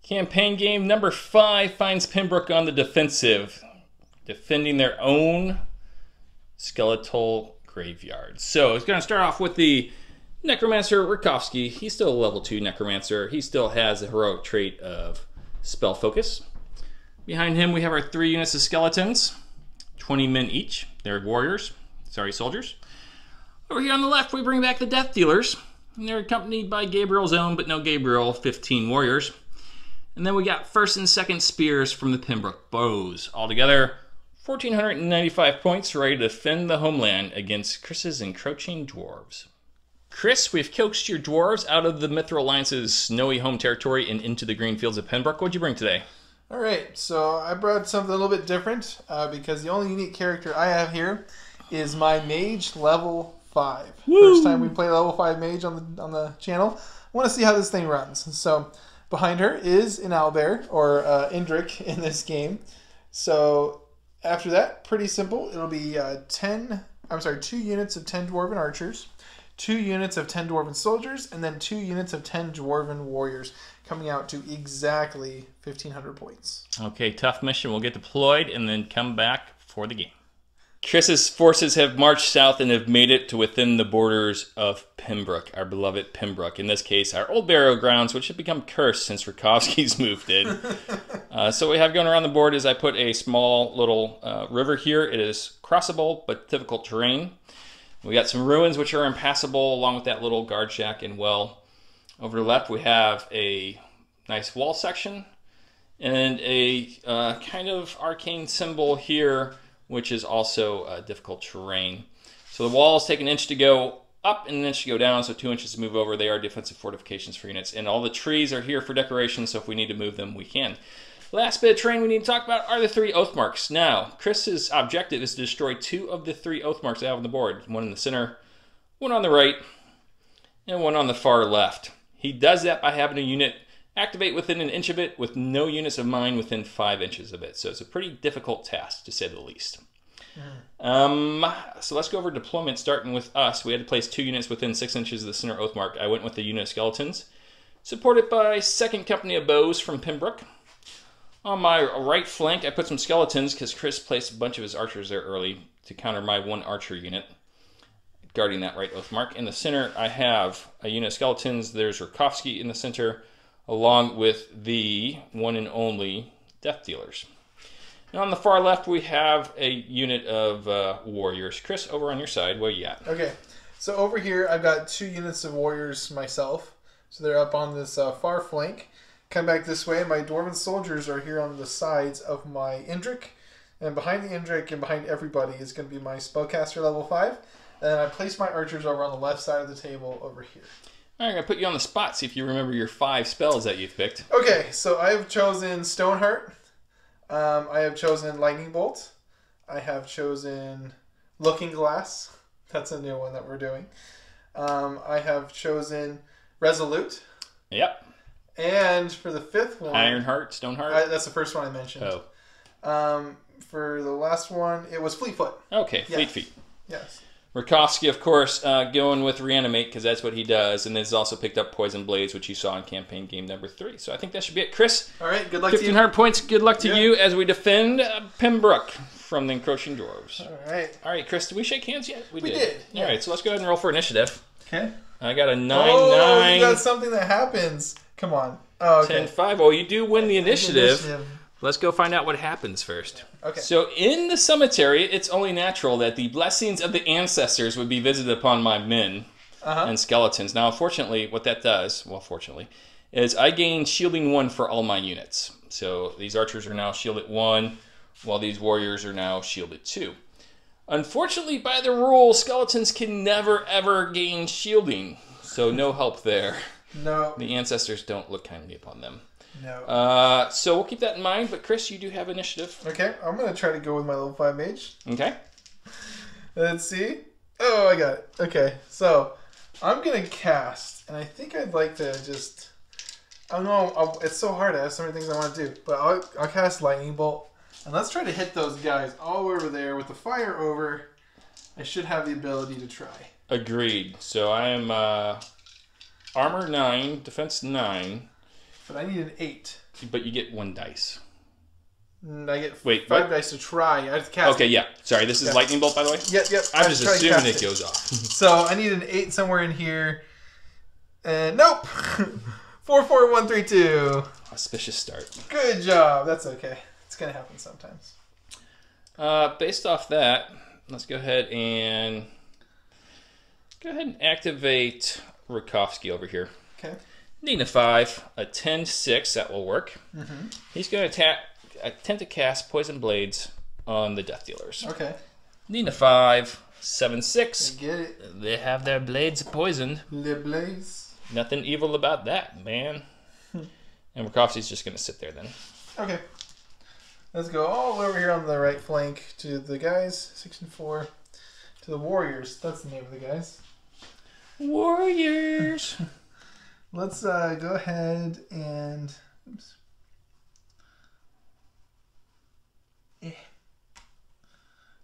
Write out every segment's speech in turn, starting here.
Campaign game number 5 finds Pembroke on the defensive, defending their own skeletal graveyard. So it's going to start off with the Necromancer Rakowski. He's still a level 2 Necromancer. He still has the heroic trait of Spell Focus. Behind him we have our 3 units of skeletons, 20 men each. They're warriors, sorry, soldiers. Over here on the left we bring back the Death Dealers. And they're accompanied by Gabriel's own, but no Gabriel, 15 warriors. And then we got 1st and 2nd spears from the Pembroke bows. Altogether, 1,495 points ready to defend the homeland against Chris's encroaching dwarves. Chris, we've coaxed your dwarves out of the Mithril Alliance's snowy home territory and into the green fields of Pembroke. What'd you bring today? All right, so I brought something a little bit different because the only unique character I have here is my mage level 5. Woo! First time we play level 5 mage on the channel. I want to see how this thing runs. So behind her is an owlbear, or Indrik in this game. So after that, pretty simple. It'll be 2 units of 10 dwarven archers, 2 units of 10 dwarven soldiers, and then 2 units of 10 dwarven warriors, coming out to exactly 1,500 points. Okay, tough mission. We'll get deployed and then come back for the game. Chris's forces have marched south and have made it to within the borders of Pembroke, our beloved Pembroke. In this case, our old burial grounds, which have become cursed since Rakowski's moved in. So what we have going around the board is I put a small little river here. It is crossable, but difficult terrain. We got some ruins, which are impassable, along with that little guard shack and well. Over to the left, we have a nice wall section and a kind of arcane symbol here, which is also difficult terrain. So the walls take an inch to go up and an inch to go down, so 2 inches to move over. They are defensive fortifications for units. And all the trees are here for decoration, so if we need to move them, we can. Last bit of terrain we need to talk about are the 3 Oathmarks. Now, Chris's objective is to destroy 2 of the 3 Oathmarks I have on the board. One in the center, one on the right, and one on the far left. He does that by having a unit activate within an inch of it with no units of mine within 5 inches of it. So it's a pretty difficult task, to say the least. So let's go over deployment, starting with us. We had to place 2 units within 6 inches of the center Oathmark. I went with the unit of skeletons, supported by 2nd Company of Bows from Pembroke. On my right flank, I put some skeletons because Chris placed a bunch of his archers there early to counter my 1 archer unit, guarding that right Oathmark. In the center, I have a unit of skeletons. There's Rakowski in the center, along with the one and only Death Dealers. And on the far left, we have a unit of warriors. Chris, over on your side, what are you at? Okay, so over here, I've got 2 units of warriors myself. So they're up on this far flank. Come back this way, and my dwarven soldiers are here on the sides of my Indrik. And behind the Indrik and behind everybody is going to be my spellcaster level 5. And then I place my archers over on the left side of the table over here. All right, I'm going to put you on the spot, see if you remember your 5 spells that you've picked. Okay, so I have chosen Stoneheart. I have chosen Lightning Bolt. I have chosen Looking Glass. That's a new one that we're doing. I have chosen Resolute. Yep. And for the 5th one... Ironheart, Stoneheart? That's the first one I mentioned. Oh. For the last one, it was Fleetfoot. Okay, Fleet Feet. Yes. Rakowski, of course, going with Reanimate, because that's what he does, and has also picked up Poison Blades, which you saw in campaign game number 3. So I think that should be it. Chris, all right, good luck to you. 1,500 points, good luck to you as we defend Pembroke from the encroaching dwarves. All right, Chris, did we shake hands yet? We did. Yeah. All right, so let's go ahead and roll for initiative. Okay. I got a 9-9. Oh, you got something that happens. Come on. Oh, okay. 10-5. Oh, you do win the initiative. Let's go find out what happens first. Okay. So in the cemetery, it's only natural that the blessings of the ancestors would be visited upon my men and skeletons. Now, unfortunately, what that does, well, fortunately, is I gain shielding 1 for all my units. So these archers are now shielded 1, while these warriors are now shielded 2. Unfortunately, by the rule, skeletons can never, ever gain shielding. So no help there. No. The ancestors don't look kindly upon them. No. So we'll keep that in mind, but Chris, you do have initiative. Okay, I'm going to try to go with my level 5 mage. Okay. Let's see. Oh, I got it. Okay, so I'm going to cast, and I think I'd like to just... I don't know, it's so hard. I have so many things I want to do, but I'll cast Lightning Bolt, and let's try to hit those guys all over there with the fire over. I should have the ability to try. Agreed. So I am armor 9, defense 9. But I need an 8. But you get 1 dice. I get 5 dice to try. I have to cast. Okay, yeah. Sorry, this is lightning bolt, by the way. Yep. I'm just assuming it goes off. So I need an 8 somewhere in here. And nope. 4, 4, 1, 3, 2. Auspicious start. Good job. That's okay. It's gonna happen sometimes. Based off that, let's go ahead and activate Rakowski over here. Okay. Needing a 5, a 10-6, that will work. He's going to attempt to cast Poison Blades on the Death Dealers. Okay. Needing a 5, 7-6. I get it. They have their blades poisoned. Le Blaze. Nothing evil about that, man. And Rakowski's just going to sit there then. Okay. Let's go all over here on the right flank to the guys. 6 and 4. To the Warriors. That's the name of the guys. Warriors. Let's go ahead and... Oops.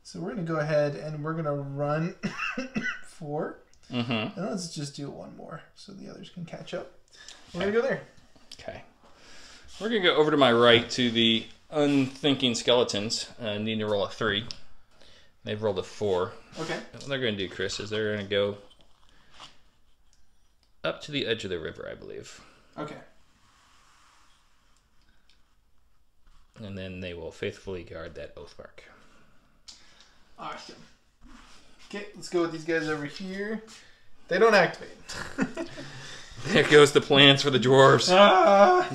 So we're going to go ahead and we're going to run 4. And let's just do 1 more so the others can catch up. We're going to go there. Okay. We're going to go over to my right to the unthinking skeletons. Need to roll a 3. They've rolled a 4. Okay. What they're going to do, Chris, is they're going to go up to the edge of the river, I believe. Okay. And then they will faithfully guard that Oathmark. Awesome. Okay, let's go with these guys over here. They don't activate. There goes the plans for the dwarves.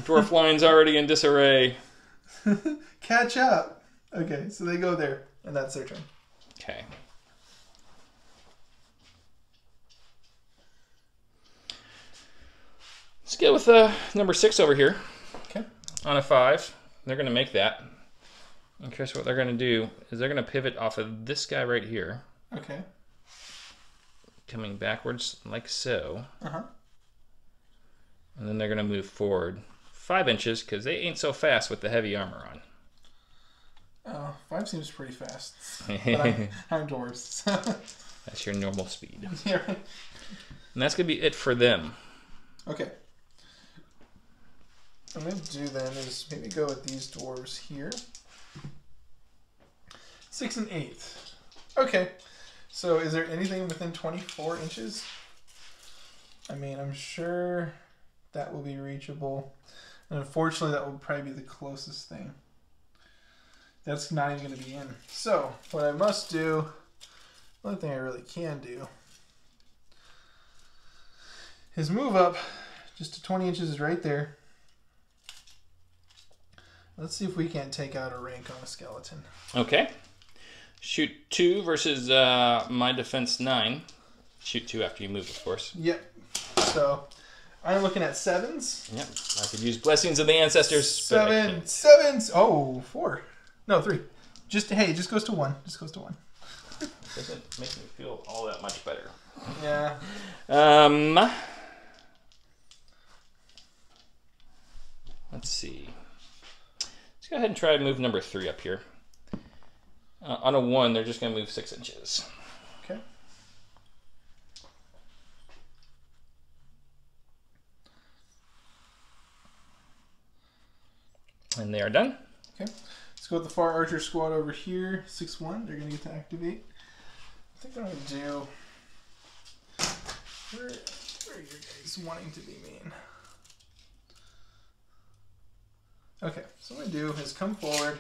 Dwarf line's already in disarray. Catch up. Okay, so they go there, and that's their turn. Okay. Let's go with number 6 over here. Okay. On a 5. They're going to make that. And Chris, what they're going to do is they're going to pivot off of this guy right here. Okay. Coming backwards like so. Uh-huh. And then they're going to move forward 5 inches because they ain't so fast with the heavy armor on. Oh, 5 seems pretty fast. But I'm dwarves. That's your normal speed. Yeah, right. And that's going to be it for them. Okay. What I'm going to do then is maybe go with these dwarves here. 6 and 8. Okay. So is there anything within 24 inches? I mean, I'm sure that will be reachable. And unfortunately, that will probably be the closest thing. That's not even going to be in. So what I must do, the only thing I really can do, is move up just to 20 inches is right there. Let's see if we can't take out a rank on a skeleton. Okay. Shoot 2 versus my defense 9. Shoot 2 after you move, of course. Yep. So I'm looking at 7s. Yep. I could use blessings of the ancestors. 7s. Oh, 4. No, 3. Just hey, it just goes to 1. Just goes to 1. Doesn't make me feel all that much better. Yeah. Let's see. Let's go ahead and try to move number 3 up here. On a 1, they're just going to move 6 inches. Okay. And they are done. Okay. Let's go with the far archer squad over here. 6-1. They're going to get to activate. I think what I'm going to do... Where are you guys wanting to be mean? Okay. So what I'm going to do is come forward.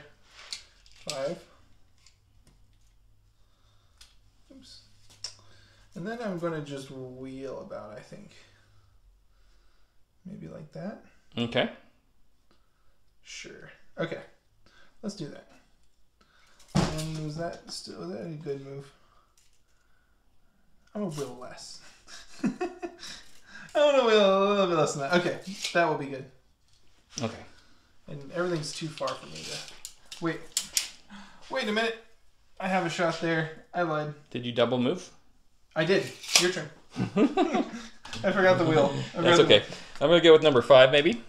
5. Oops. And then I'm going to just wheel about, I think. Maybe like that. Okay. Sure. Okay. Let's do that. And was that a good move? I'm going to wheel less. I want to wheel a little bit less than that. Okay. That will be good. Okay. And everything's too far for me to... Wait. Wait a minute. I have a shot there. I lied. Did you double move? I did. Your turn. I forgot the wheel. That's okay. I'm going to go with number 5 maybe.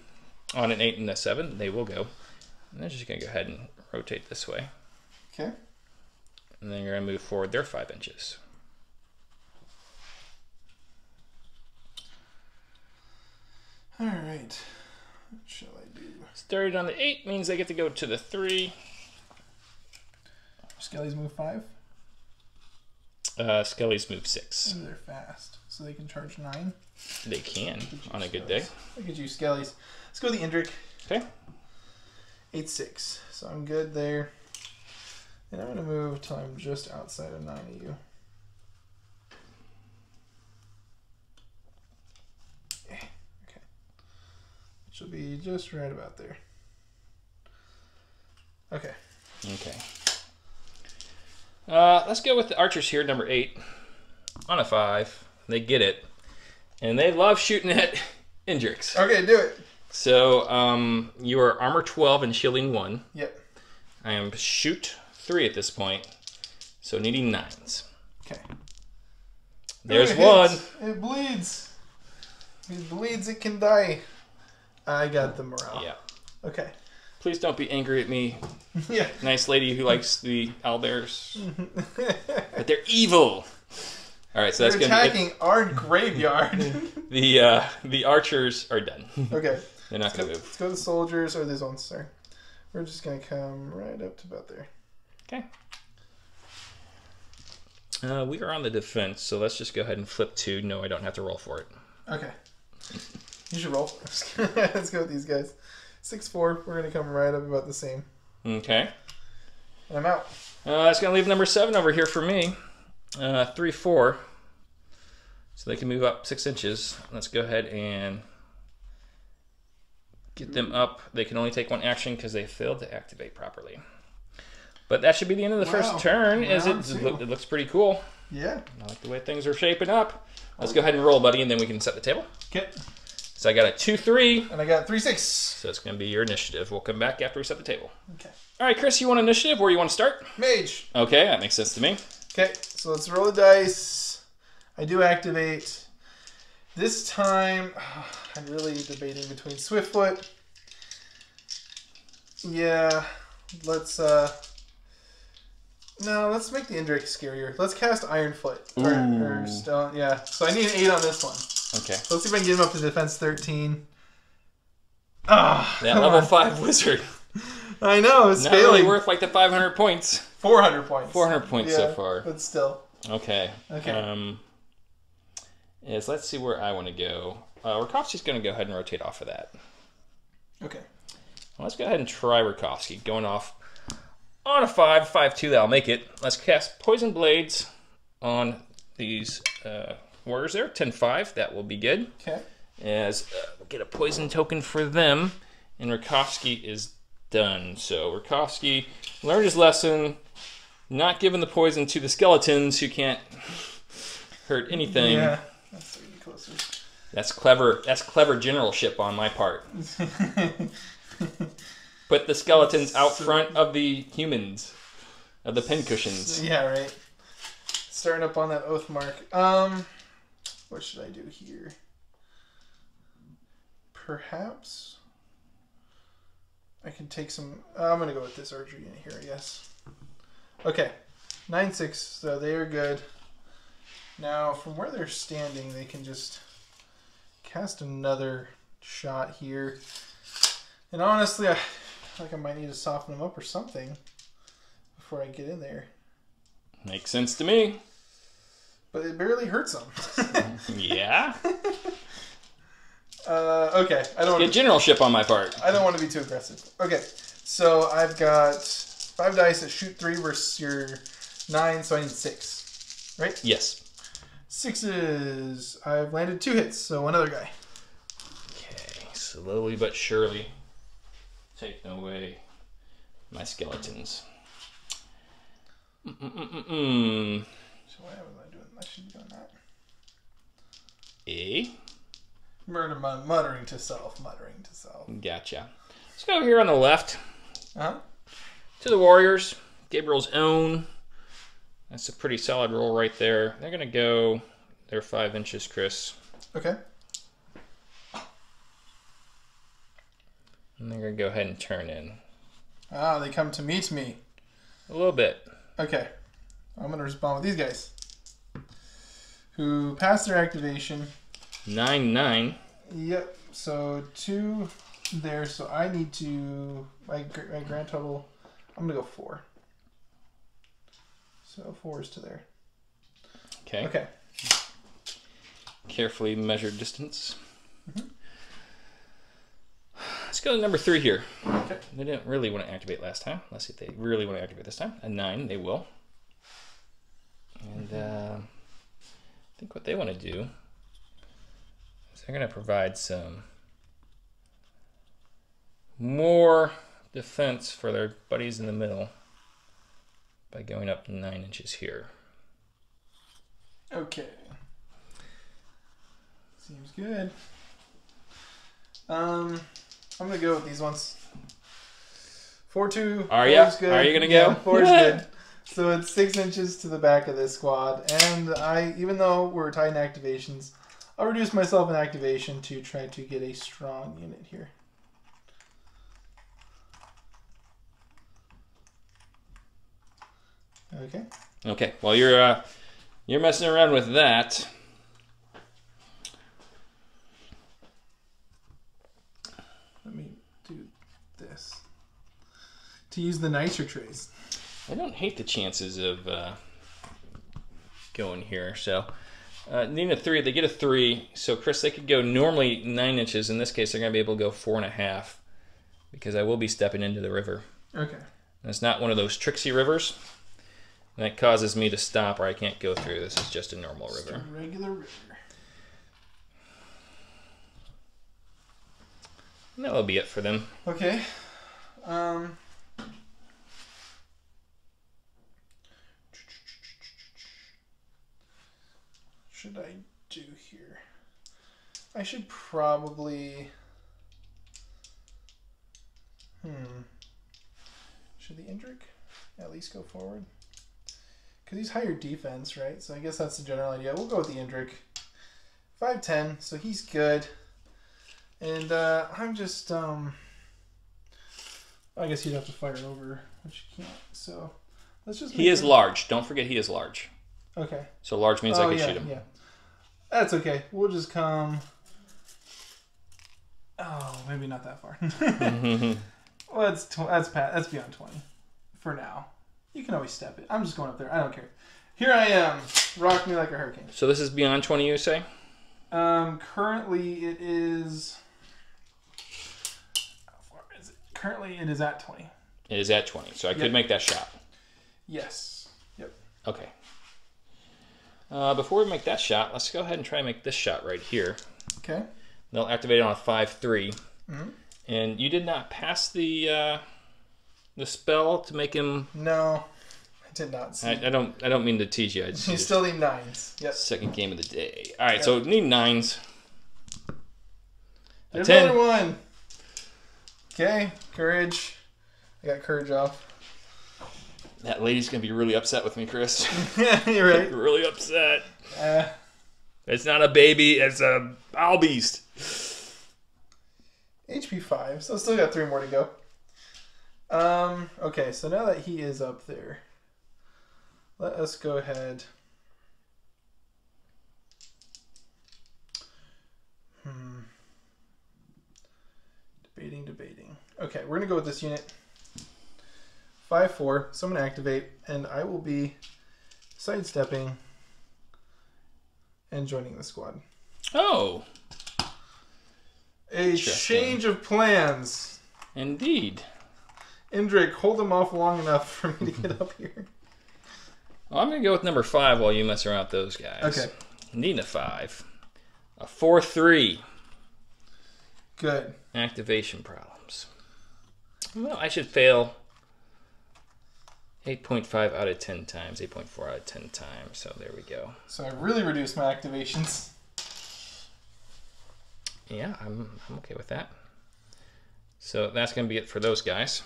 On an 8 and a 7, they will go. And they're just going to go ahead and rotate this way. Okay. And then you're going to move forward their 5 inches. All right. What shall I do? Started on the 8 means they get to go to the 3. Skellies move 5. Skellies move 6. They're fast, so they can charge 9. They can on a good day. Look at you, Skellies. Let's go with the Indrik. Okay. 8/6. So I'm good there. And I'm going to move till I'm just outside of 9 of you. Okay. Which will be just right about there. Okay. Okay. Let's go with the archers here, number 8. On a 5. They get it. And they love shooting at Indriks. Okay, do it. So, you are armor 12 and shielding 1. Yep. I am shoot 3 at this point. So needing 9s. Okay. There's it one. Hits. It bleeds. It bleeds, it can die. I got the morale. Yeah. Okay. Please don't be angry at me. Yeah. Nice lady who likes the owlbears. But they're evil. All right, so that's They're going to be attacking our graveyard. the archers are done. Okay. They're not going to Let's move. go to the soldiers, or these ones, sorry. We're just going to come right up to about there. Okay. We are on the defense, so let's just go ahead and flip 2. No, I don't have to roll for it. Okay. You should roll for us. Let's go with these guys. 6/4. We're going to come right up about the same. Okay. And I'm out. That's going to leave number 7 over here for me. 3/4. So they can move up 6 inches. Let's go ahead and get them up. They can only take 1 action because they failed to activate properly. But that should be the end of the first turn. It looks pretty cool. Yeah. I like the way things are shaping up. Let's go ahead and roll, buddy, and then we can set the table. Okay. So I got a 2/3. And I got 3/6. So it's going to be your initiative. We'll come back after we set the table. Okay. All right, Chris, you want initiative? Where you want to start? Mage. Okay, that makes sense to me. Okay, so let's roll the dice. I do activate. This time, I'm really debating between Swiftfoot. Yeah, let's no, let's make the Indrik scarier. Let's cast Ironfoot. Or Stone, yeah. So I need an 8 on this one. Okay. So let's see if I can get him up to defense 13. Ah, That level 5 wizard. I know, it's Not failing. really worth like the 500 points. 400 points. 400 points so far. But still. Okay. Okay. Let's see where I want to go. Rakowski's going to go ahead and rotate off of that. Okay. Well, let's go ahead and try Rakowski. Going off on a 5, 5/2, that'll make it. Let's cast Poison Blades on these warriors there. 10/5, that will be good. Okay. As we'll get a poison token for them. And Rakowski is done. So Rakowski learned his lesson. Not giving the poison to the skeletons who can't hurt anything. Yeah. That's really closer. That's clever. That's clever generalship on my part. Put the skeletons out front of the humans, of the pincushions. Yeah, right. Starting up on that Oathmark. What should I do here? Perhaps I can take some. I'm gonna go with this archery unit here, I guess. Okay, 9/6. So they are good. Now, from where they're standing, they can just cast another shot here. And honestly, I feel like I might need to soften them up or something before I get in there. Makes sense to me. But it barely hurts them. Yeah. Okay. I don't Get generalship on my part. I don't want to be too aggressive. Okay. So I've got 5 dice that shoot 3 versus your 9, so I need 6. Right? Yes. 6s. I've landed 2 hits, so one other guy. Okay. Slowly but surely taking away my skeletons. So why was I doing? I should be doing that. Muttering to self. Muttering to self. Gotcha. Let's go over here on the left Uh-huh. to the Warriors. Gabriel's own. That's a pretty solid roll right there. They're going to go... They're 5 inches, Chris. Okay. And they're going to go ahead and turn in. Ah, they come to meet me. A little bit. Okay. I'm going to respond with these guys. Who pass their activation. 9/9. Yep. So 2, there, so I need to... My grand total, I'm going to go 4. So 4 is to there. Okay. Okay. Carefully measured distance. Let's go to number 3 here. Okay. They didn't really want to activate last time. Let's see if they really want to activate this time. A 9, they will. And I think what they want to do is they're going to provide some more defense for their buddies in the middle by going up 9 inches here. Okay. Seems good. I'm gonna go with these ones. 4-2. Are you? Good. Are you gonna go? Yeah, 4 is good. So it's 6 inches to the back of this squad, and even though we're tight in activations, I'll reduce myself in activation to try to get a strong unit here. Okay. Okay. Well, you're messing around with that. Let me do this to use the nicer trays. I don't hate the chances of going here. So, needing a 3, they get a 3. So, Chris, they could go normally 9 inches. In this case, they're going to be able to go 4.5 because I will be stepping into the river. Okay. And it's not one of those tricksy rivers. And that causes me to stop or I can't go through. This is just a normal river. Just a regular river. And that'll be it for them. Okay. Should I do here? I should probably... Should the Indrik at least go forward? Because he's higher defense, right? So I guess that's the general idea. We'll go with the Indrik. 5'10", so he's good. And I'm just... I guess you'd have to fire over, which you can't. So let's just... He is large. Don't forget he is large. Okay. So large means I can shoot him. Yeah. That's okay. We'll just come... Oh, maybe not that far. Well, that's beyond 20 for now. You can always step it. I'm just going up there. I don't care. Here I am. Rock me like a hurricane. So this is beyond 20, you say? Currently it is... How far is it? Currently it is at 20. It is at 20, so I could make that shot. Yes. Yep. Okay. Before we make that shot, let's go ahead and try and make this shot right here. Okay. They'll activate it on a 5-3. Mm-hmm. And you did not pass the spell to make him... No, I did not see. I don't mean to tease you. You still need 9s. Yep. Second game of the day. All right, so need 9s. There's another one. Okay, courage. I got courage off. That lady's going to be really upset with me, Chris. You're right. Really upset. It's not a baby, it's a owl beast. HP 5, so still got 3 more to go. Okay, so now that he is up there, let us go ahead. Debating. Okay, we're going to go with this unit. 5-4, so I'm going to activate, and I will be sidestepping and joining the squad. Oh. A change of plans. Indeed. Indrik, hold him off long enough for me to get up here. Well, I'm going to go with number 5 while you mess around with those guys. Okay. Needing a 5. A 4-3. Good. Activation problems. Well, I should fail 8.5 out of 10 times. 8.4 out of 10 times. So there we go. So I really reduced my activations. Yeah, I'm okay with that. So that's going to be it for those guys.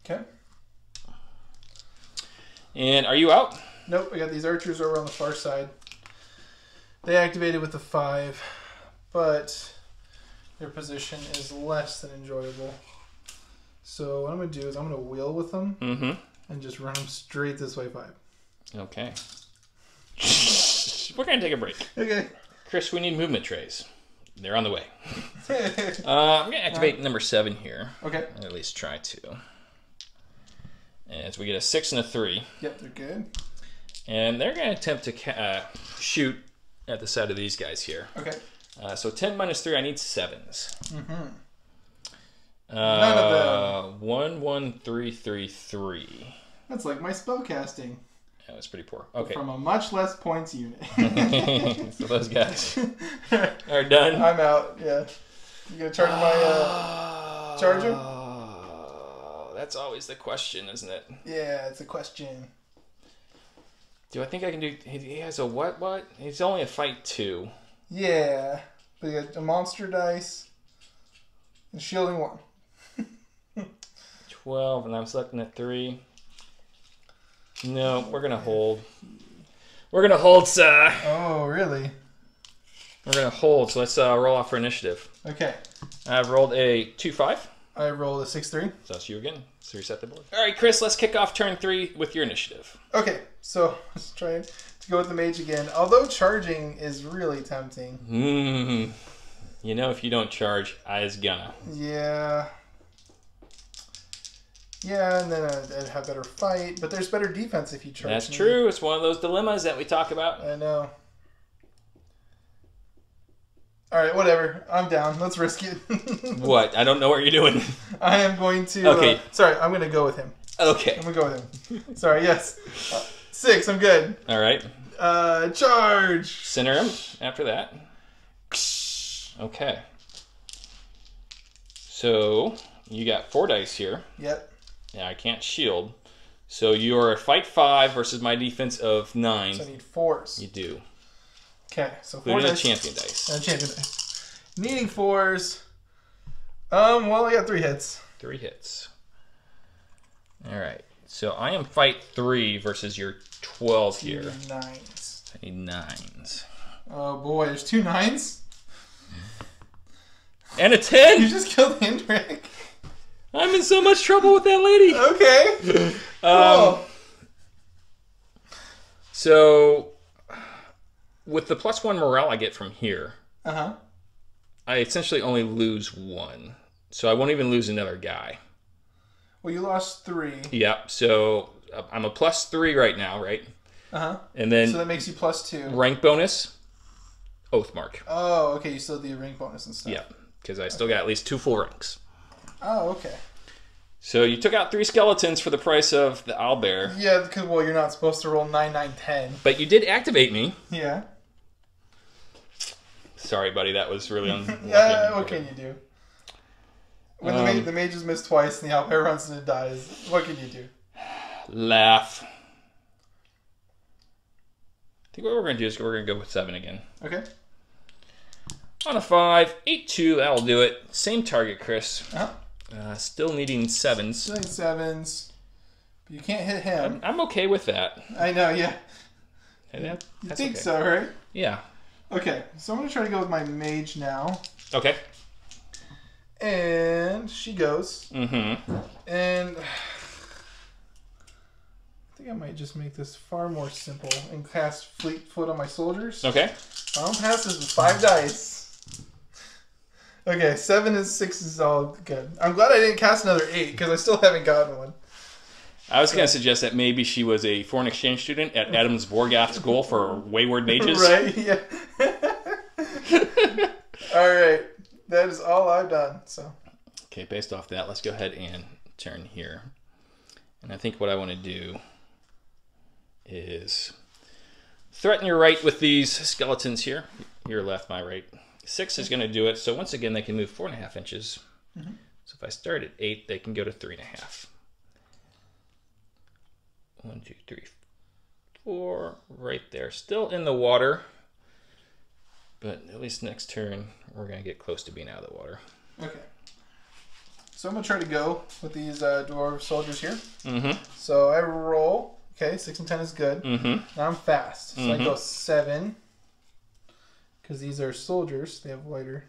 Okay. And are you out? Nope, I got these archers over on the far side. They activated with the 5, but their position is less than enjoyable. So what I'm going to do is I'm going to wheel with them and just run them straight this way 5. Okay. We're going to take a break. Okay. Chris, we need movement trays. they're on the way. I'm going to activate number 7 here. Okay. Or at least try to. As we get a 6 and a 3. Yep, they're good. And they're going to attempt to shoot at the side of these guys here. Okay. So 10 minus 3, I need 7s. Mm-hmm. None of them. 1, 1, 3, 3, 3. That's like my spell casting. That was pretty poor. Okay. From a much less points unit. So those guys are done. I'm out, yeah. You gonna charge my charger? That's always the question, isn't it? Yeah, it's a question. Do I think I can do... He has a what? He's only a fight 2. Yeah. But you got a monster dice and shielding 1. 12, and I'm selecting at 3. No, we're going to hold. We're going to hold, sir. Oh, really? We're going to hold, so let's roll off for initiative. Okay. I've rolled a 2-5. I rolled a 6-3. So that's you again. So reset the board. All right, Chris, let's kick off turn 3 with your initiative. Okay, so let's try to go with the mage again. Although charging is really tempting. You know, if you don't charge, I is gonna. Yeah. Yeah, and then I'd have better fight, but there's better defense if you charge. That's true. It's one of those dilemmas that we talk about. I know. All right, whatever. I'm down. Let's risk it. What? I don't know what you're doing. I am going to... Okay. Sorry, I'm going to go with him. Okay. I'm going to go with him. Sorry, yes. 6, I'm good. All right. Charge! Center him after that. Okay. So, you got 4 dice here. Yep. Yeah, I can't shield. So you're a fight 5 versus my defense of 9. So I need 4s. You do. Okay, so 4 dice. dice. Champion dice. And champion dice. Needing 4s. Well, I got 3 hits. 3 hits. All right. So I am fight 3 versus your 12 here. 9s. I need 9s. Oh boy, there's 2 9s. And a 10. You just killed Hendrik. I'm in so much trouble with that lady. Okay. Cool. So, with the +1 morale I get from here, I essentially only lose 1. So I won't even lose another guy. Well, you lost 3. Yep. So I'm a +3 right now, right? And then so that makes you +2. Rank bonus, Oathmark. Oh, okay. You still do your rank bonus and stuff. Yep. Because I still got at least 2 full ranks. Oh, okay. So you took out 3 skeletons for the price of the owlbear. Yeah, because, well, you're not supposed to roll 9, 9, 10. But you did activate me. Yeah. Sorry, buddy. That was really unlucky. Yeah, what can you do? When the mages miss twice and the owlbear runs and it dies, what can you do? Laugh. I think what we're going to do is we're going to go with 7 again. Okay. On a 5, 8-2, that'll do it. Same target, Chris. Still needing 7s. Still need 7s. But you can't hit him. I'm okay with that. I know, yeah. You think okay. so, right? Yeah. Okay, so I'm going to try to go with my mage now. Okay. And she goes. And I think I might just make this far more simple and cast Fleet Foot on my soldiers. Okay. I'll pass this with 5 dice. Okay, 7 and 6 is all good. I'm glad I didn't cast another 8 because I still haven't gotten one. I was going to suggest that maybe she was a foreign exchange student at Adams Vorgath School for Wayward Mages. Right, yeah. All right. That is all I've done. So. Okay, based off that, let's go ahead and turn here. And I think what I want to do is threaten your right with these skeletons here. Your left, my right. 6 is going to do it. So once again, they can move 4.5 inches. So if I start at 8, they can go to 3.5. 1, 2, 3, 4. Right there. Still in the water. But at least next turn, we're going to get close to being out of the water. Okay. So I'm going to try to go with these dwarf soldiers here. So I roll. Okay, 6 and 10 is good. Now I'm fast. So I go 7. Because these are soldiers. They have lighter.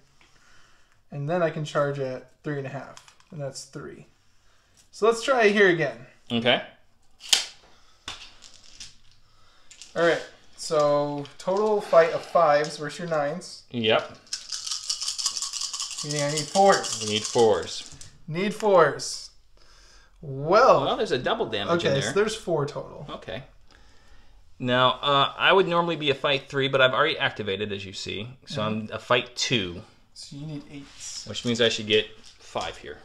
And then I can charge at 3.5. And that's 3. So let's try it here again. Okay. Alright. So total fight of 5s versus your 9s. Yep. Yeah, I need 4s. We need 4s. Need 4s. Well, there's a double damage in there. Okay, so there's 4 total. Okay. Now, I would normally be a fight 3, but I've already activated, as you see. So I'm a fight 2. So you need 8s. Which means I should get 5 here.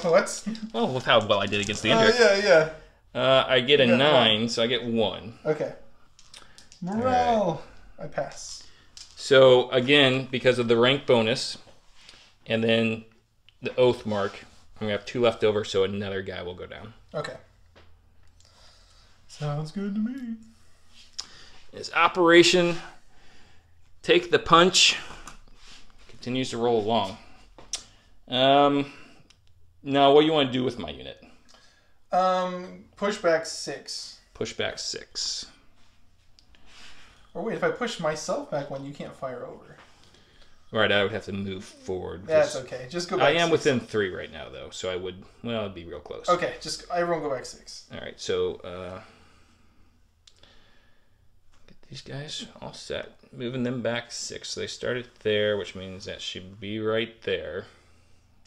What? Well, with how well I did against the Indrik. Yeah. I get a 9, so I get 1. Okay. Morale. Right. I pass. So, again, because of the rank bonus, and then the Oathmark, I'm going to have 2 left over, so another guy will go down. Okay. Sounds good to me. His Operation Take the Punch continues to roll along. Now, what do you want to do with my unit? Pushback 6. Pushback 6. Or wait, if I push myself back 1, you can't fire over. Right, I would have to move forward. That's okay. Just go back. I am 6. Within 3 right now, though, so I would. Well, it'd be real close. Okay, just everyone go back 6. All right, so get these guys all set. Moving them back 6. So they started there, which means that should be right there.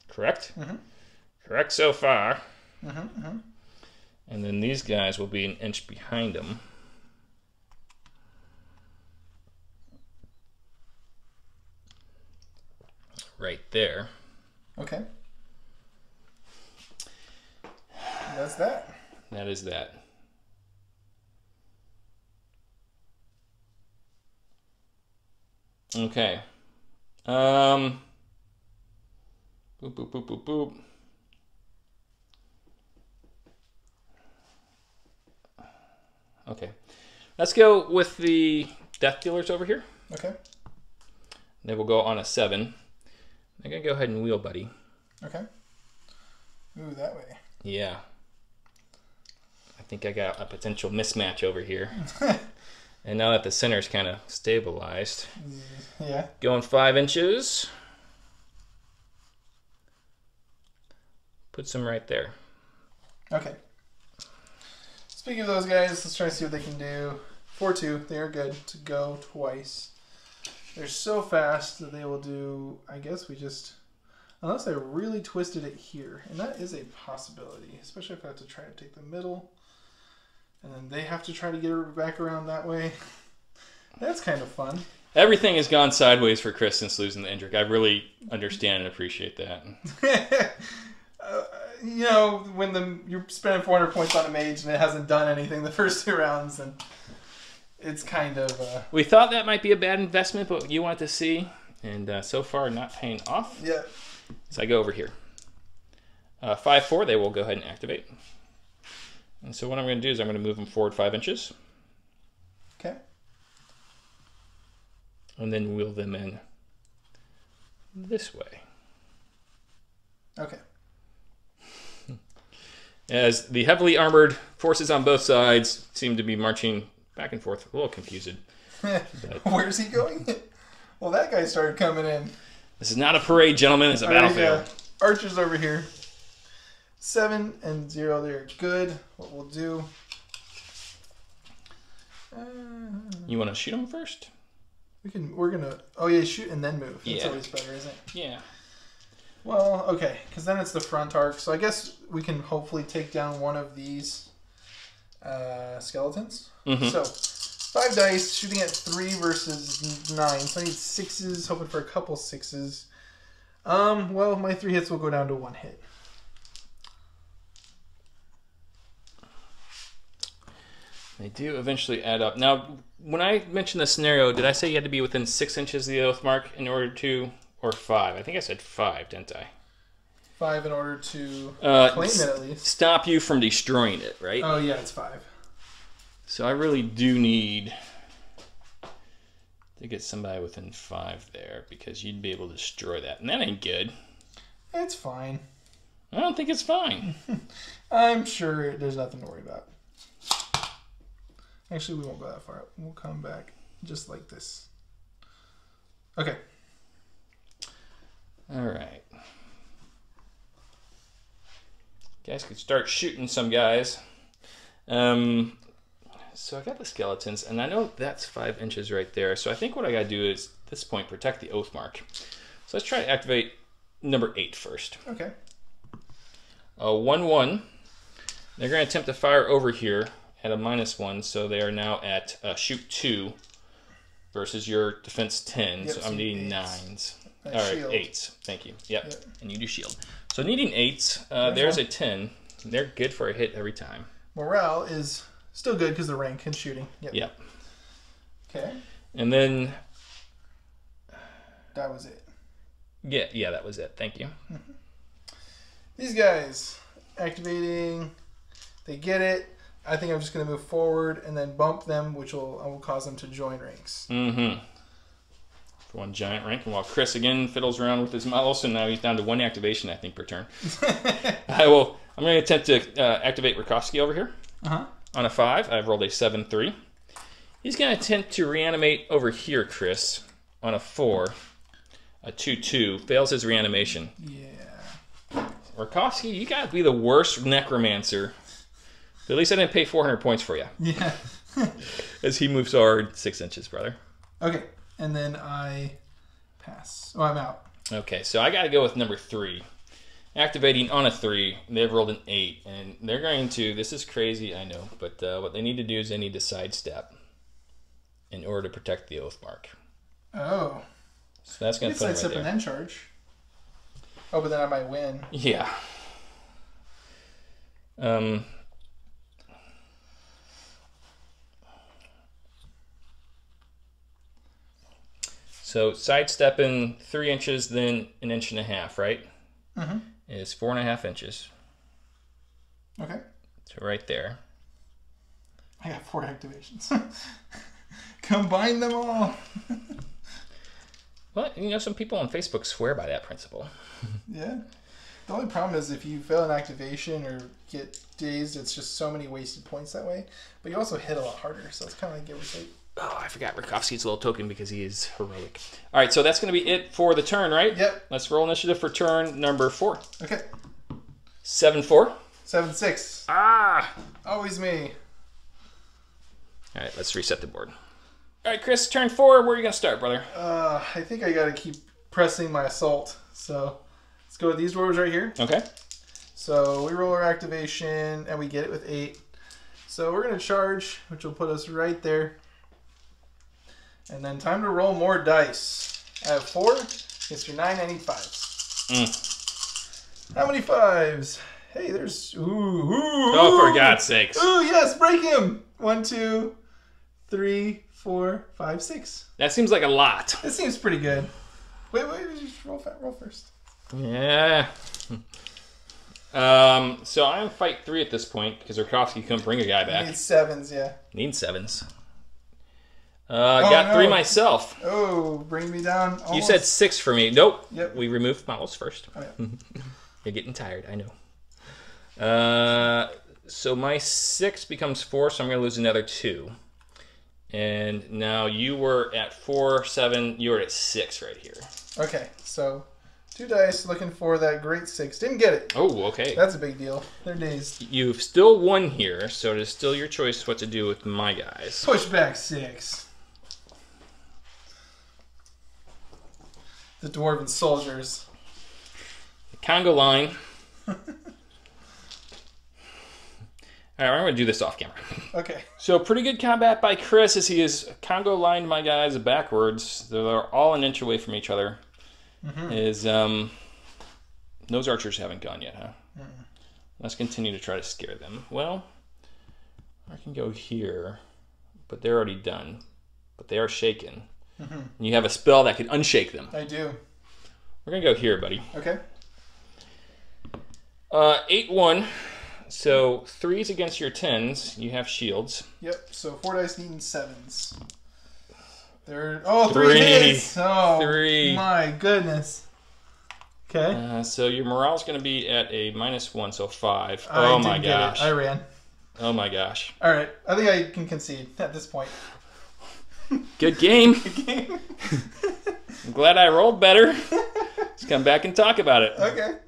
Correct? Mm-hmm. Correct so far. Mm-hmm, mm-hmm. And then these guys will be an inch behind them. Right there. Okay. That's that. That is that. Okay. Boop, boop, boop, boop, boop. Okay. Let's go with the Death Dealers over here. Okay. Then we'll go on a 7. I'm going to go ahead and wheel, buddy. Okay. Ooh, that way. Yeah. I think I got a potential mismatch over here. And now that the center's kind of stabilized. Yeah. Going 5 inches. Put some right there. Okay. Speaking of those guys, let's try to see what they can do. 4-2, they are good to go twice. They're so fast that they will do, I guess we just, unless I really twisted it here. And that is a possibility, especially if I have to try to take the middle. And then they have to try to get her back around that way. That's kind of fun. Everything has gone sideways for Chris since losing the Indrik. I really understand and appreciate that. You know, when you're spending 400 points on a mage and it hasn't done anything the first 2 rounds, and it's kind of... We thought that might be a bad investment, but you want to see, and so far not paying off. Yeah. So I go over here. 5-4, they will go ahead and activate. And so what I'm going to do is I'm going to move them forward 5 inches. Okay. And then wheel them in this way. Okay. As the heavily armored forces on both sides seem to be marching back and forth, a little confused. Where's he going? Well, that guy started coming in. This is not a parade, gentlemen. It's a battlefield. Archers over here. 7 and 0. They're good. What we'll do... You want to shoot them first? We're gonna... Oh, yeah, shoot and then move. That's Yeah. always better, isn't it? Yeah. Well, okay, because then it's the front arc. So I guess we can hopefully take down one of these skeletons. Mm-hmm. So 5 dice, shooting at 3 versus 9. So I need 6s, hoping for a couple 6s. Well, my 3 hits will go down to 1 hit. They do eventually add up. Now, when I mentioned the scenario, did I say you had to be within 6 inches of the Oathmark in order to... Or 5. I think I said 5, didn't I? 5 in order to claim it, at least. Stop you from destroying it, right? Oh, yeah, it's 5. So I really do need to get somebody within 5 there, because you'd be able to destroy that. And that ain't good. It's fine. I don't think it's fine. I'm sure there's nothing to worry about. Actually, we won't go that far up. We'll come back just like this. Okay. All right. Guys could start shooting some guys. So I got the skeletons, and I know that's 5 inches right there. So I think what I got to do is, at this point, protect the Oathmark. So So let's try to activate number 8 first. Okay. 1/1. They're going to attempt to fire over here at a -1, so they are now at shoot 2 versus your defense 10. Yep, so I'm needing 9s. All right, shield. 8s. Thank you. Yep. And you do shield. So needing 8s. There's a 10. They're good for a hit every time. Morale is still good because the rank and shooting. Yep. Okay. And then... That was it. Yeah, that was it. Thank you. These guys, activating, they get it. I think I'm just going to move forward and then bump them, which will cause them to join ranks. Mm-hmm. For one giant rank. And while Chris again fiddles around with his model, so now he's down to 1 activation, I think, per turn. I'm going to attempt to activate Rakowski over here. On a 5, I've rolled a 7-3. He's going to attempt to reanimate over here, Chris, on a 4. A 2-2. Fails his reanimation. Yeah. Rakowski, you got to be the worst necromancer. But at least I didn't pay 400 points for you. Yeah. As he moves forward 6 inches, brother. Okay. And then I pass. Oh, I'm out. Okay, so I got to go with number 3. Activating on a 3, they've rolled an 8. And they're going to, this is crazy, I know, but what they need to do is they need to sidestep in order to protect the Oathmark. Oh. So that's going to put him right sidestep there. and then charge. Oh, but then I might win. Yeah. So sidestepping 3 inches, then 1.5 inches, right? Mm-hmm. Is 4.5 inches. Okay. So right there. I got 4 activations. Combine them all. Well, you know, some people on Facebook swear by that principle. Yeah. The only problem is if you fail an activation or get dazed, it's just so many wasted points that way. But you also hit a lot harder, so it's kind of like give or take. Oh, I forgot Rakowski's little token because he is heroic. All right, so that's going to be it for the turn, right? Yep. Let's roll initiative for turn number 4. Okay. 7-4. 7-6. Ah! Always me. All right, let's reset the board. All right, Chris, turn 4. Where are you going to start, brother? I think I got to keep pressing my assault. So let's go with these dwarves right here. Okay. So we roll our activation, and we get it with 8. So we're going to charge, which will put us right there. And then time to roll more dice. I have 4. Against your 9, I need 5s. How many 5s? Hey, there's... Ooh. Oh, for God's sakes. Ooh, yes, break him. 1, 2, 3, 4, 5, 6. That seems like a lot. This seems pretty good. Wait, just roll first. Yeah. So I'm fight 3 at this point because Rakowski couldn't bring a guy back. I need 7s, yeah. Need 7s. Got 3 myself. Oh, bring me down. Almost. You said 6 for me. Nope. Yep. We removed models first. Oh, yeah. You're getting tired, I know. So my 6 becomes 4, so I'm going to lose another 2. And now you were at 4, 7. You were at 6 right here. Okay, so 2 dice looking for that great 6. Didn't get it. Oh, okay. That's a big deal. They're dazed. You've still won here, so it is still your choice what to do with my guys. Push back 6. The dwarven soldiers. The Congo line. All right, I'm going to do this off camera. Okay. So pretty good combat by Chris as he has Congo lined my guys backwards. They're all an inch away from each other. Mm-hmm. Those archers haven't gone yet, huh? Mm-mm. Let's continue to try to scare them. Well, I can go here, but they're already done. But they are shaken. Mm-hmm. And you have a spell that can unshake them. I do. We're going to go here, buddy. Okay. 8-1. So 3s against your 10s. You have shields. Yep. So 4 dice needing 7s. They're 3 hits. Oh 3. My goodness. Okay. So your morale's going to be at a -1, so 5. I Oh my didn't get it. gosh. I ran. Oh my gosh. All right. I think I can concede at this point. Good game. Good game. I'm glad I rolled better. Let's come back and talk about it. Okay.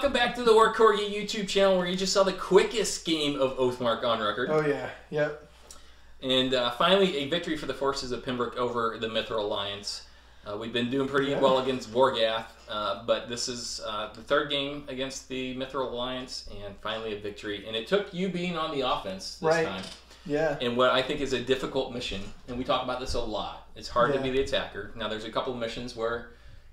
welcome back to the Work Corgi YouTube channel, where you just saw the quickest game of Oathmark on record. Oh yeah, yep. And finally, a victory for the forces of Pembroke over the Mithril Alliance. We've been doing pretty well against Vorgath, but this is the third game against the Mithril Alliance, and finally a victory. And it took you being on the offense this time. Yeah. And what I think is a difficult mission, and we talk about this a lot. It's hard to be the attacker. Now, there's a couple of missions where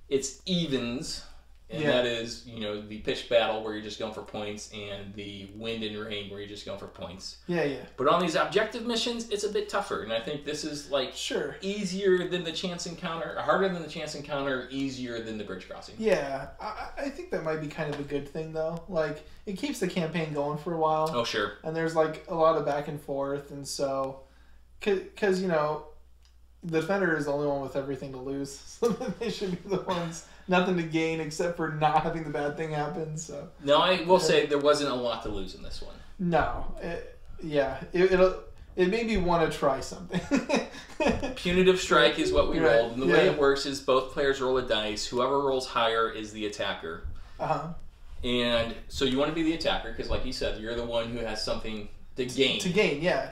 it's evens. And that is, you know, the pitched battle where you're just going for points, and the wind and rain where you're just going for points. Yeah. But on these objective missions, it's a bit tougher, and I think this is like easier than the chance encounter, harder than the chance encounter, easier than the bridge crossing. Yeah, I think that might be kind of a good thing though. Like, it keeps the campaign going for a while. Oh sure. And there's like a lot of back and forth, and so, because you know, the defender is the only one with everything to lose, so they should be the ones. Nothing to gain except for not having the bad thing happen. So no, I will say there wasn't a lot to lose in this one. No, it made me want to try something. Punitive strike is what we rolled, and the way it works is both players roll a dice. Whoever rolls higher is the attacker. And so you want to be the attacker because, like you said, you're the one who has something to gain. To gain, yeah.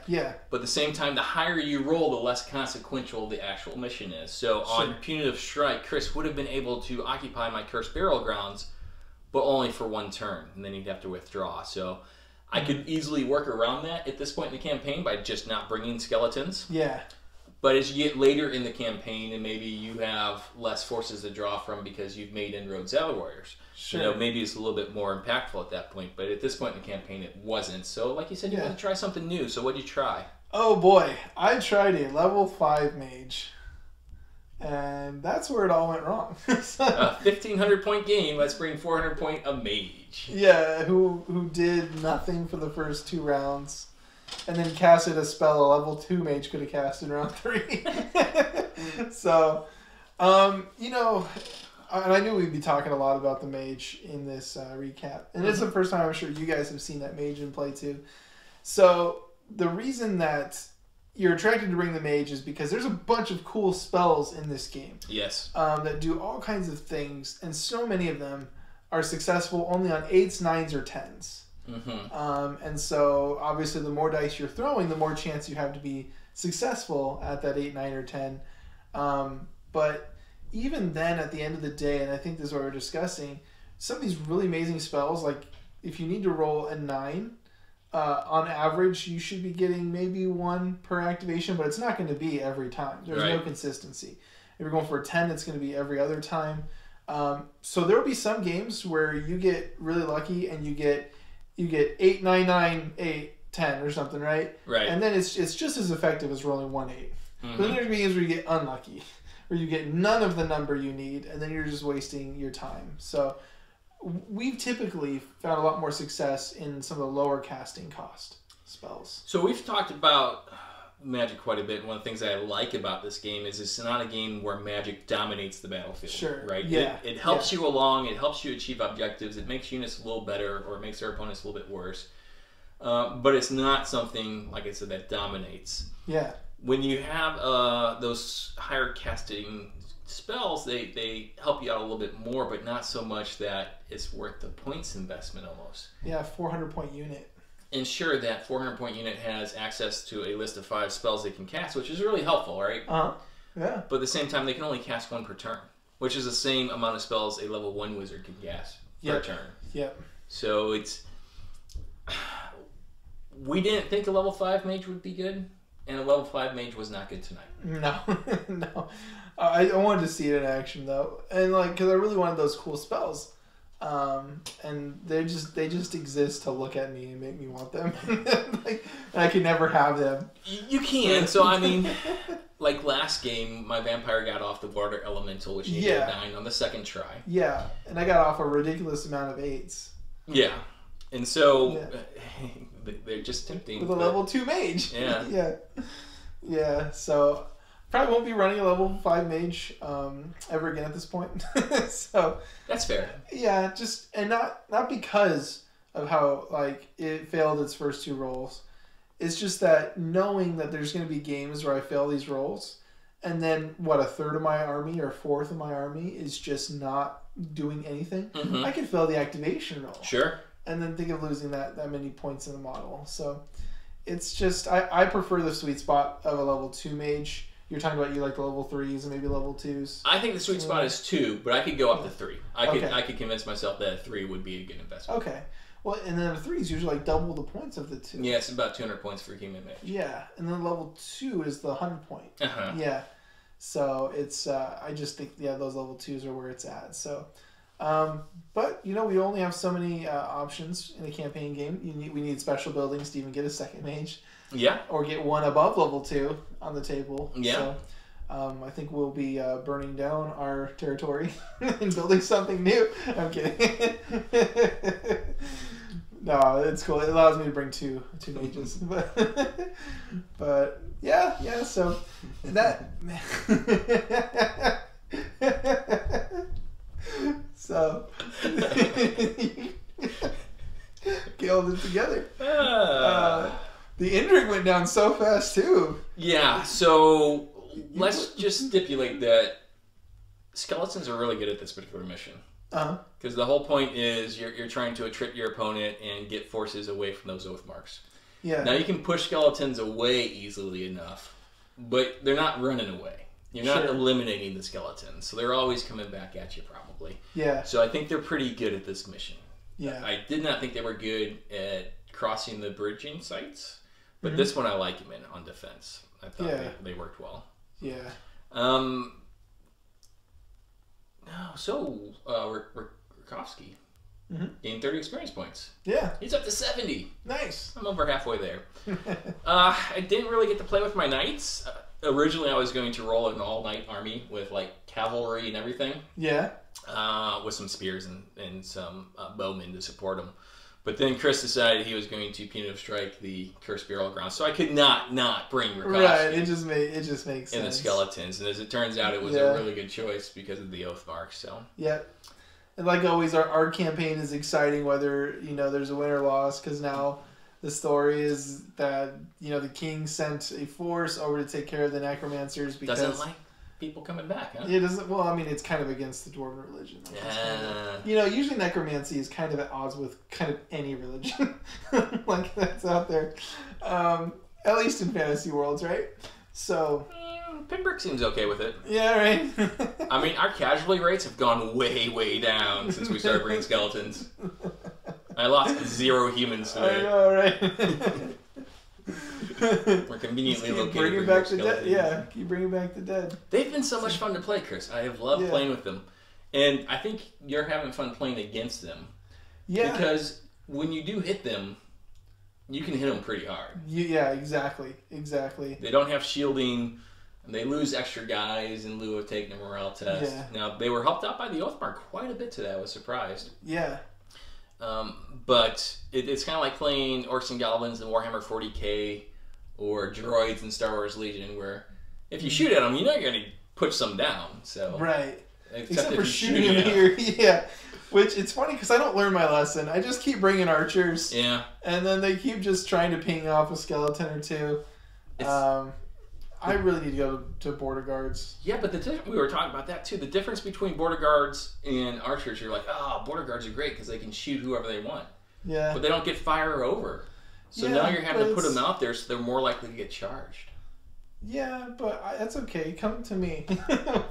But at the same time, the higher you roll, the less consequential the actual mission is. So on Punitive Strike, Chris would have been able to occupy my Cursed Burial Grounds, but only for one turn, and then he'd have to withdraw. So I could easily work around that at this point in the campaign by just not bringing skeletons. Yeah. But as you get later in the campaign, and maybe you have less forces to draw from because you've made inroads Alley Warriors, you know, maybe it's a little bit more impactful at that point. But at this point in the campaign, it wasn't. So, like you said, you want to try something new. So, what did you try? Oh boy, I tried a level 5 mage, and that's where it all went wrong. A 1,500 point game. Let's bring 400 point a mage. Yeah, who did nothing for the first 2 rounds. And then casted a spell a level 2 mage could have cast in round 3. So, you know, and I knew we'd be talking a lot about the mage in this recap. And it's the first time I'm sure you guys have seen that mage in play too. So, the reason that you're attracted to bring the mage is because there's a bunch of cool spells in this game. Yes. That do all kinds of things, and so many of them are successful only on 8s, 9s, or 10s. And so obviously the more dice you're throwing, the more chance you have to be successful at that 8, 9, or 10. But even then, at the end of the day, and I think this is what we're discussing, some of these really amazing spells, like if you need to roll a 9, on average you should be getting maybe 1 per activation, but it's not going to be every time. There's no consistency. If you're going for a 10, it's going to be every other time. So there will be some games where you get really lucky and you get 8, 9, 9, 8, 10 or something, right? Right. And then it's just as effective as rolling 1, 8. But then there's games where you get unlucky, where you get none of the number you need, and then you're just wasting your time. So we've typically found a lot more success in some of the lower casting cost spells. So we've talked about Magic quite a bit, and one of the things I like about this game is it's not a game where Magic dominates the battlefield. Sure. Right? Yeah. It helps you along, it helps you achieve objectives, it makes units a little better, or it makes their opponents a little bit worse. But it's not something, like I said, that dominates. Yeah. When you have those higher casting spells, they help you out a little bit more, but not so much that it's worth the points investment almost. Yeah, 400 point unit. Ensure that 400 point unit has access to a list of 5 spells they can cast, which is really helpful, right? Yeah. But at the same time, they can only cast 1 per turn, which is the same amount of spells a level 1 wizard can cast per turn. Yep. So it's... We didn't think a level 5 mage would be good, and a level 5 mage was not good tonight. No. No. I wanted to see it in action, though. And, like, because I really wanted those cool spells. And they just exist to look at me and make me want them. Like, and I can never have them. You can. So I mean, like last game, my vampire got off the water elemental, which needed a 9 on the second try. Yeah, and I got off a ridiculous amount of 8s. Yeah, and so they're just tempting with a level 2 mage. Yeah. Yeah. So probably won't be running a level 5 mage ever again at this point. So that's fair. Yeah, and not because of how like it failed its first 2 rolls. It's just that knowing that there's going to be games where I fail these rolls, and then what, a third of my army or a fourth of my army is just not doing anything, I can fail the activation roll. Sure. And then think of losing that many points in the model. So it's just, I prefer the sweet spot of a level 2 mage. You're talking about you like the level 3s and maybe level 2s. I think the sweet spot is 2, but I could go up to 3. I could convince myself that a 3 would be a good investment. Okay. Well, and then a 3 is usually like double the points of the 2. Yeah, it's about 200 points for a human mage. Yeah, and then level 2 is the 100 point. Uh-huh. Yeah. So it's, I just think, those level 2s are where it's at. So, but, we only have so many options in a campaign game. We need special buildings to even get a second mage. Yeah. Or get one above level 2 on the table. Yeah. So, I think we'll be burning down our territory and building something new. I'm kidding. No, it's cool. It allows me to bring two mages. But yeah. So that. So get all this together. The Indrik went down so fast too. Yeah. So let's just stipulate that skeletons are really good at this particular mission. Because the whole point is you're trying to trip your opponent and get forces away from those Oathmarks. Yeah. Now you can push skeletons away easily enough, but they're not running away. You're not eliminating the skeletons, so they're always coming back at you probably. Yeah. So I think they're pretty good at this mission. Yeah. I did not think they were good at crossing the bridging sites, but this one I like them in on defense. I thought they worked well. Yeah. Rakovsky gained 30 experience points. Yeah. He's up to 70. Nice. I'm over halfway there. I didn't really get to play with my knights. Originally, I was going to roll an all-knight army with like cavalry and everything. Yeah. With some spears and some bowmen to support them. But then Chris decided he was going to punitive strike the cursed burial ground, so I could not bring Rakovsky. Right, it just makes sense. And the skeletons, and as it turns out, it was a really good choice because of the Oathmark. So yeah, and like always, our campaign is exciting whether there's a win or loss, because now the story is that the king sent a force over to take care of the necromancers because doesn't like people coming back, huh? It doesn't. Well, I mean, it's kind of against the dwarven religion. Yeah. Usually necromancy is kind of at odds with kind of any religion like that's out there, at least in fantasy worlds, right? So Pembroke seems okay with it. Yeah, right. I mean, our casualty rates have gone way down since we started bringing skeletons. I lost 0 humans today. I know, right? We're conveniently located. Bringing back the dead. Yeah, keep bringing back the dead. They've been so much fun to play, Chris. I have loved playing with them, and I think you're having fun playing against them. Yeah. Because when you do hit them, you can hit them pretty hard. Yeah, exactly. They don't have shielding, and they lose extra guys in lieu of taking a morale test. Yeah. Now they were helped out by the Oathmark quite a bit today. I was surprised. Yeah. But it's kind of like playing Orcs and Goblins in Warhammer 40k or droids in Star Wars Legion, where if you shoot at them, you're going to push some down. So right. Except for shooting them here, yeah. Which it's funny because I don't learn my lesson. I just keep bringing archers. Yeah. And then they keep just trying to ping off a skeleton or two. I really need to go to border guards. Yeah, but we were talking about that too. The difference between border guards and archers, you're like, border guards are great because they can shoot whoever they want. Yeah. But they don't get fire over. So now you're having to put them out there, so they're more likely to get charged. Yeah, but that's okay. Come to me.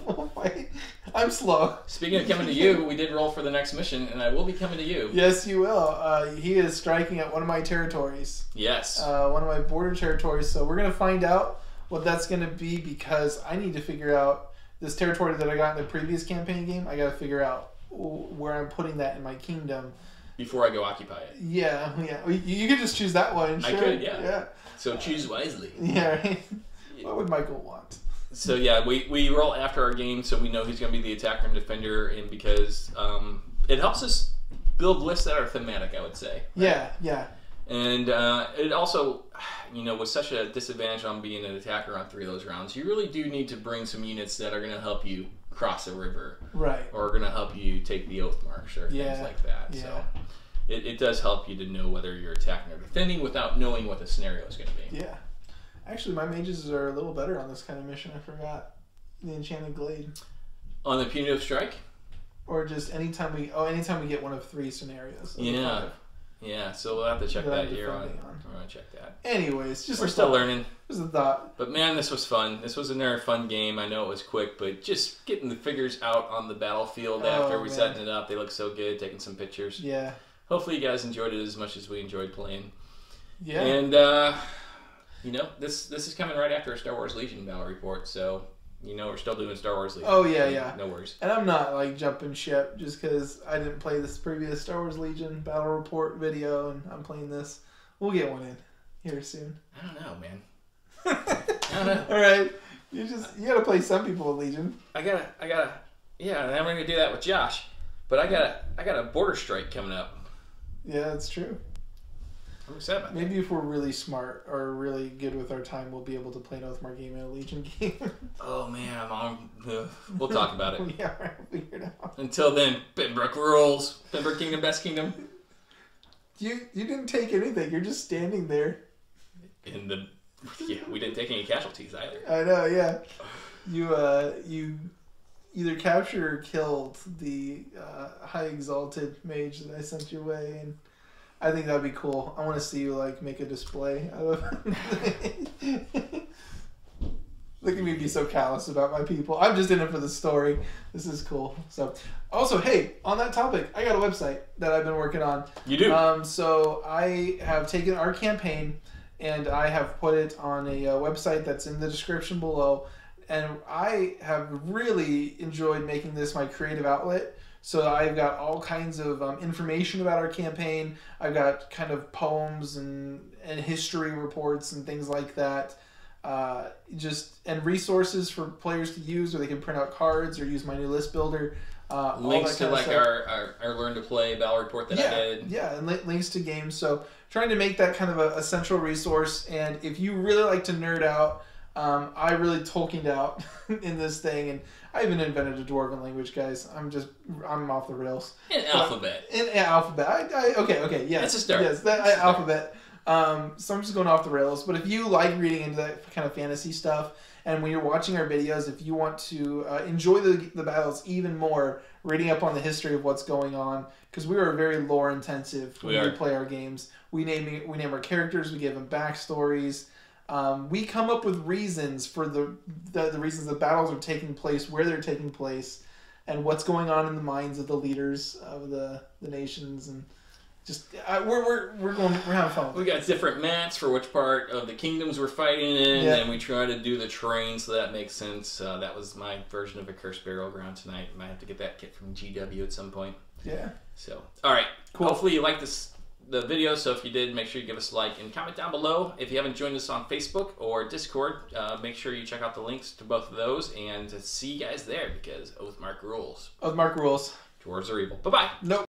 We'll fight. I'm slow. Speaking of coming to you, we did roll for the next mission, and I will be coming to you. Yes, you will. He is striking at one of my territories. Yes. One of my border territories. So we're going to find out what that's going to be, because I need to figure out this territory that I got in the previous campaign game. I got to figure out where I'm putting that in my kingdom before I go occupy it. Yeah. You could just choose that one. Sure. I could, yeah. So choose wisely. Yeah, right. What would Michael want? So yeah, we roll after our game, so we know who's going to be the attacker and defender, and because it helps us build lists that are thematic, I would say. Right? Yeah. And it also, with such a disadvantage on being an attacker on 3 of those rounds, you really do need to bring some units that are going to help you cross a river. Right. Or are going to help you take the Oathmarks or things like that. Yeah. So it does help you to know whether you're attacking or defending without knowing what the scenario is going to be. Yeah. Actually, my mages are a little better on this kind of mission. I forgot. the enchanted glade. On the punitive strike? Or just anytime we get one of 3 scenarios. Yeah. Yeah, so we'll have to check that here on. We're going to check that. Anyways, we're still learning. Just a thought. But man, this was fun. This was another fun game. I know it was quick, but just getting the figures out on the battlefield after we setting it up, they look so good, taking some pictures. Yeah. Hopefully you guys enjoyed it as much as we enjoyed playing. Yeah. And, you know, this is coming right after a Star Wars Legion battle report, so... You know, we're still doing Star Wars Legion. Oh, yeah, yeah. No worries. And I'm not, like, jumping ship just because I didn't play this previous Star Wars Legion battle report video, and I'm playing this. We'll get one in here soon. I don't know, man. I don't know. All right. You gotta play some people with Legion. I gotta, yeah, and I'm gonna do that with Josh. But I got a border strike coming up. Yeah, that's true. I'm excited about Maybe if we're really smart or really good with our time, we'll be able to play an Oathmark game and a Legion game. Oh man, we'll talk about it. Yeah, we'll figure it out. Until then, Pembroke rules. Pembroke Kingdom, best kingdom. You didn't take anything. You're just standing there. We didn't take any casualties either. I know. Yeah, you either captured or killed the high exalted mage that I sent your way, and I think that'd be cool. I want to see you like make a display out of it. Look at me be so callous about my people. I'm just in it for the story. This is cool. So, also, hey, on that topic, I got a website that I've been working on. You do? So I have taken our campaign and I have put it on a website that's in the description below. And I have really enjoyed making this my creative outlet. So I've got all kinds of information about our campaign. I've got kind of poems and history reports and things like that. And resources for players to use, or they can print out cards or use my new list builder. Links to like our Learn to Play battle report that I did. Yeah, and links to games. So trying to make that kind of a central resource. And if you really like to nerd out, I really Tolkiened out in this thing, and I even invented a dwarven language, guys. I'm off the rails. In alphabet. In alphabet. Okay, yes. That's a start. Yes, alphabet. So I'm just going off the rails. But if you like reading into that kind of fantasy stuff, and when you're watching our videos, if you want to enjoy the battles even more, reading up on the history of what's going on, because we are very lore intensive when we play our games. We name our characters. We give them backstories. We come up with reasons for the reasons the battles are taking place, where they're taking place, and what's going on in the minds of the leaders of the nations, and just we're having fun. We got different maps for which part of the kingdoms we're fighting in, and we try to do the terrain so that makes sense. That was my version of a Cursed Burial Ground tonight. Might have to get that kit from GW at some point. Yeah. So, all right, cool. Hopefully you like the video, so if you did, make sure you give us a like and comment down below. If you haven't joined us on Facebook or Discord, make sure you check out the links to both of those, and see you guys there, because Oathmark rules. Oathmark rules. Dwarves are evil. Bye-bye. Nope.